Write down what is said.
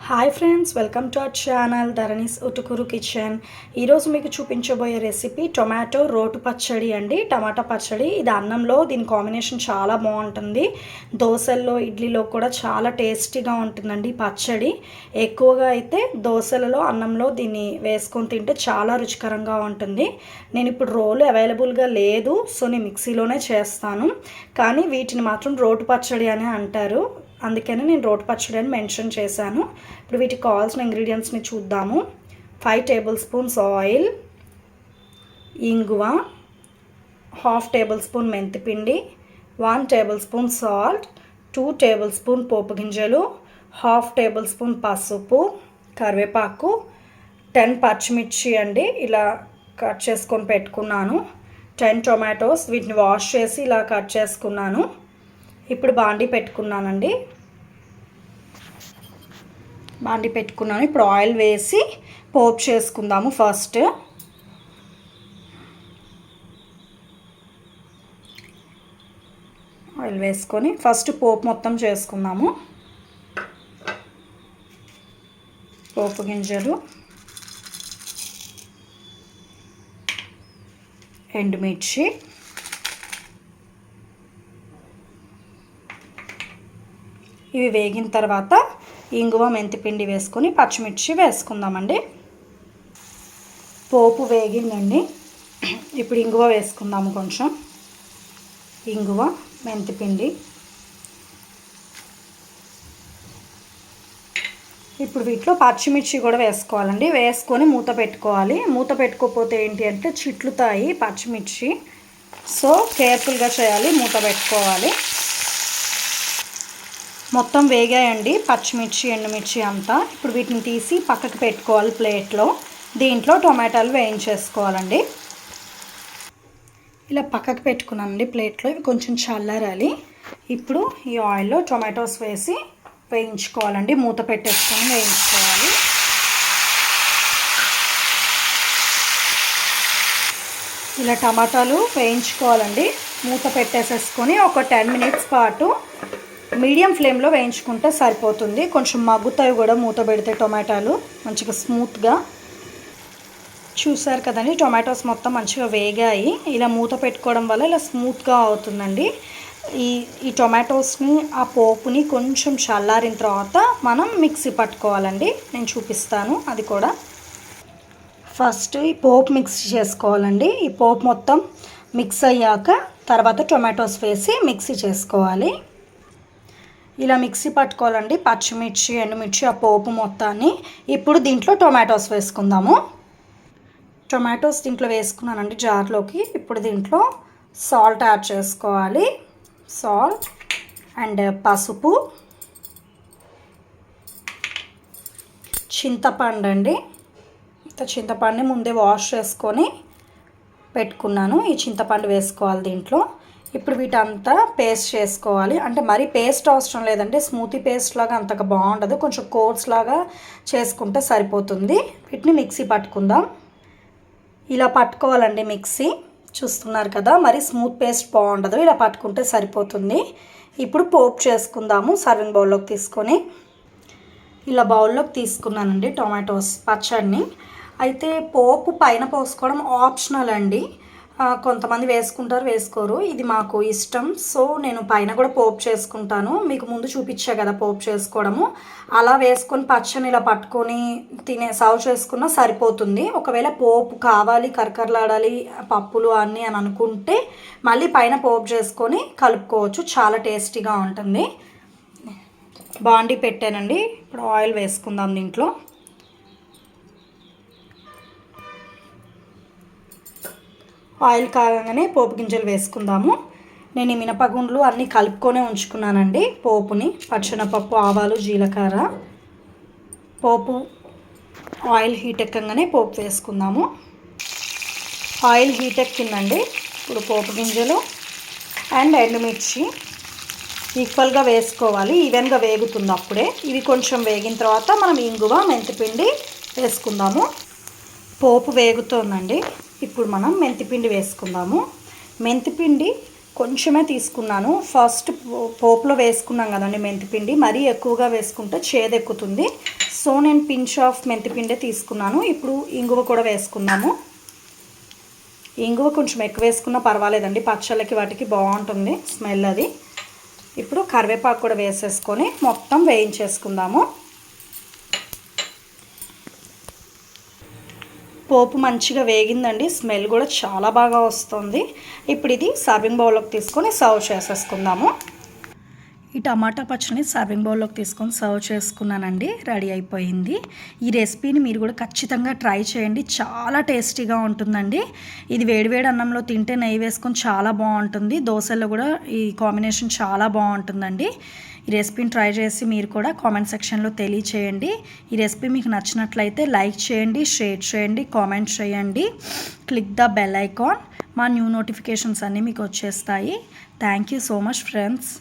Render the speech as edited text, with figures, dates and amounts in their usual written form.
Hi friends, welcome to our channel Dharani's Utukuru kitchen. ఈరోజు మీకు చూపించబోయే రెసిపీ టొమాటో రోటు పచ్చడి అండి. టమాటా పచ్చడి ఇది అన్నంలో దీని కాంబినేషన్ చాలా బాగుంటుంది. దోశల్లో ఇడ్లీలో కూడా చాలా టేస్టీగా ఉంటుందండి ఈ పచ్చడి. ఎక్కువగా అయితే దోశలలో అన్నంలో దీన్ని వేసుకొని తింటే చాలా రుచికరంగా ఉంటుంది. నేను ఇప్పుడు రోలు అవైలబుల్గా లేదు, సో నేను మిక్సీలోనే చేస్తాను. కానీ వీటిని మాత్రం రోటు పచ్చడి అని అంటారు, అందుకని నేను రోటి పచ్చడి అని మెన్షన్ చేశాను. ఇప్పుడు వీటికి కావాల్సిన ఇంగ్రీడియంట్స్ని చూద్దాము. 5 టేబుల్ స్పూన్స్ ఆయిల్, ఇంగువ, 1/2 టేబుల్ స్పూన్ మెంతిపిండి, 1 tablespoon salt, 2 tablespoon పోపు గింజలు, 1/2 టేబుల్ స్పూన్ పసుపు, కరివేపాకు, 10 పచ్చిమిర్చి అండి ఇలా కట్ చేసుకొని పెట్టుకున్నాను. 10 టొమాటోస్, వీటిని వాష్ చేసి ఇలా కట్ చేసుకున్నాను. ఇప్పుడు బాండీ పెట్టుకున్నానండి. ఇప్పుడు ఆయిల్ వేసి పోపు చేసుకుందాము. ఫస్ట్ ఆయిల్ వేసుకొని పోపు మొత్తం చేసుకుందాము. పోపు గింజలు, ఎండుమిర్చి, ఇవి వేగిన తర్వాత ఇంగువ మెంతిపిండి వేసుకొని పచ్చిమిర్చి వేసుకుందామండి. పోపు వేగిందండి. ఇప్పుడు ఇంగువ వేసుకుందాము. కొంచెం ఇంగువ, మెంతిపిండి. ఇప్పుడు వీటిలో పచ్చిమిర్చి కూడా వేసుకోవాలండి. వేసుకొని మూత పెట్టుకోవాలి. మూత పెట్టుకోకపోతే ఏంటి అంటే చిట్లుతాయి పచ్చిమిర్చి, సో కేర్ఫుల్గా చేయాలి, మూత పెట్టుకోవాలి. మొత్తం వేగాయండి పచ్చిమిర్చి, ఎండుమిర్చి అంతా. ఇప్పుడు వీటిని తీసి పక్కకు పెట్టుకోవాలి ప్లేట్లో. దీంట్లో టొమాటోలు వేయించేసుకోవాలండి. ఇలా పక్కకు పెట్టుకున్నానండి ప్లేట్లో. ఇవి కొంచెం చల్లారాలి. ఇప్పుడు ఈ ఆయిల్లో టొమాటోస్ వేసి వేయించుకోవాలండి. మూత పెట్టేసుకొని వేయించుకోవాలి. ఇలా టమాటాలు వేయించుకోవాలండి. మూత పెట్టేసేసుకొని ఒక 10 మినిట్స్ పాటు మీడియం ఫ్లేమ్లో వేయించుకుంటే సరిపోతుంది. కొంచెం మగ్గుతాయి కూడా మూత పెడితే టొమాటోలు మంచిగా స్మూత్గా. చూసారు కదండి, టొమాటోస్ మొత్తం మంచిగా వేగాయి. ఇలా మూత పెట్టుకోవడం వల్ల ఇలా స్మూత్గా అవుతుందండి. ఈ టొమాటోస్ని, ఆ పోపుని కొంచెం చల్లారిన తర్వాత మనం మిక్సీ పట్టుకోవాలండి. నేను చూపిస్తాను అది కూడా. ఫస్ట్ ఈ పోపు మిక్స్ చేసుకోవాలండి. ఈ పోపు మొత్తం మిక్స్ అయ్యాక తర్వాత టొమాటోస్ వేసి మిక్సీ చేసుకోవాలి. ఇలా మిక్సీ పట్టుకోవాలండి పచ్చిమిర్చి, ఎండుమిర్చి, ఆ పోపు మొత్తాన్ని. ఇప్పుడు దీంట్లో టొమాటోస్ వేసుకుందాము. టొమాటోస్ దీంట్లో వేసుకున్నానండి జార్లోకి. ఇప్పుడు దీంట్లో సాల్ట్ యాడ్ చేసుకోవాలి. సాల్ట్ అండ్ పసుపు, చింతపండు అండి. చింతపండుని ముందే వాష్ చేసుకొని పెట్టుకున్నాను. ఈ చింతపండు వేసుకోవాలి దీంట్లో. ఇప్పుడు వీటంతా పేస్ట్ చేసుకోవాలి. అంటే మరీ పేస్ట్ అవసరం లేదండి, స్మూతీ పేస్ట్ లాగా అంతగా బాగుండదు, కొంచెం కోర్స్ లాగా చేసుకుంటే సరిపోతుంది. వీటిని మిక్సీ పట్టుకుందాం. ఇలా పట్టుకోవాలండి మిక్సీ. చూస్తున్నారు కదా, మరి స్మూత్ పేస్ట్ బాగుండదు, ఇలా పట్టుకుంటే సరిపోతుంది. ఇప్పుడు పోపు చేసుకుందాము. సర్వింగ్ బౌల్లోకి తీసుకొని ఇలా బౌల్లోకి తీసుకున్నానండి టొమాటోస్ పచ్చడిని. అయితే పోపు పైన పోసుకోవడం ఆప్షనల్ అండి. కొంతమంది వేసుకుంటారు, వేసుకోరు. ఇది మాకు ఇష్టం, సో నేను పైన కూడా పోపు చేసుకుంటాను. మీకు ముందు చూపించా కదా పోపు చేసుకోవడము. అలా వేసుకొని పచ్చని ఇలా పట్టుకొని సర్వ్ చేసుకున్నా సరిపోతుంది. ఒకవేళ పోపు కావాలి, కరకరలాడాలి పప్పులు అన్నీ అని అనుకుంటే మళ్ళీ పైన పోపు చేసుకొని కలుపుకోవచ్చు, చాలా టేస్టీగా ఉంటుంది. బాండీ పెట్టానండి. ఇప్పుడు ఆయిల్ వేసుకుందాం దీంట్లో. ఆయిల్ కాగానే పోపు గింజలు వేసుకుందాము. నేను ఈ మినపగుండ్లు అన్నీ కలుపుకొనే ఉంచుకున్నానండి పోపుని. పచ్చెనపప్పు, ఆవాలు, జీలకర్ర. పోపు ఆయిల్ హీట్ ఎక్కగానే పోపు వేసుకుందాము. ఆయిల్ హీట్ ఎక్కిందండి. ఇప్పుడు పోపు గింజలు అండ్ ఎండుమిర్చి ఈక్వల్గా వేసుకోవాలి, ఈవెన్గా వేగుతుంది అప్పుడే. ఇవి కొంచెం వేగిన తర్వాత మనం ఇంగువ, మెంతిపిండి వేసుకుందాము. పోపు వేగుతోందండి. ఇప్పుడు మనం మెంతిపిండి వేసుకుందాము. మెంతిపిండి కొంచెమే తీసుకున్నాను. ఫస్ట్ పోపులో వేసుకున్నాం కదండి మెంతిపిండి, మరీ ఎక్కువగా వేసుకుంటే చేదెక్కుతుంది. సో నేను పించ్ ఆఫ్ మెంతిపిండి తీసుకున్నాను. ఇప్పుడు ఇంగువ కూడా వేసుకున్నాము. ఇంగువ కొంచెం ఎక్కువ వేసుకున్నా పర్వాలేదండి, పచ్చళ్ళకి వాటికి బాగుంటుంది స్మెల్ అది. ఇప్పుడు కరివేపాకు కూడా వేసేసుకొని మొత్తం వేయించేసుకుందాము. పోపు మంచిగా వేగిందండి, స్మెల్ కూడా చాలా బాగా వస్తుంది. ఇప్పుడు ఇది సర్వింగ్ బౌల్లోకి తీసుకొని సర్వ్ చేసేసుకుందాము. ఈ టమాటా పచ్చడిని సర్వింగ్ బౌల్లోకి తీసుకొని సర్వ్ చేసుకున్నానండి. రెడీ అయిపోయింది. ఈ రెసిపీని మీరు కూడా ఖచ్చితంగా ట్రై చేయండి, చాలా టేస్టీగా ఉంటుందండి. ఇది వేడివేడి అన్నంలో తింటే నెయ్యి వేసుకొని చాలా బాగుంటుంది. దోశల్లో కూడా ఈ కాంబినేషన్ చాలా బాగుంటుందండి. ఈ రెసిపీని ట్రై చేసి మీరు కూడా కామెంట్ సెక్షన్లో తెలియచేయండి. ఈ రెసిపీ మీకు నచ్చినట్లయితే లైక్ చేయండి, షేర్ చేయండి, కామెంట్ చేయండి. Click the bell icon. మా న్యూ నోటిఫికేషన్స్ అన్నీ మీకు వచ్చేస్తాయి. Thank you so much friends.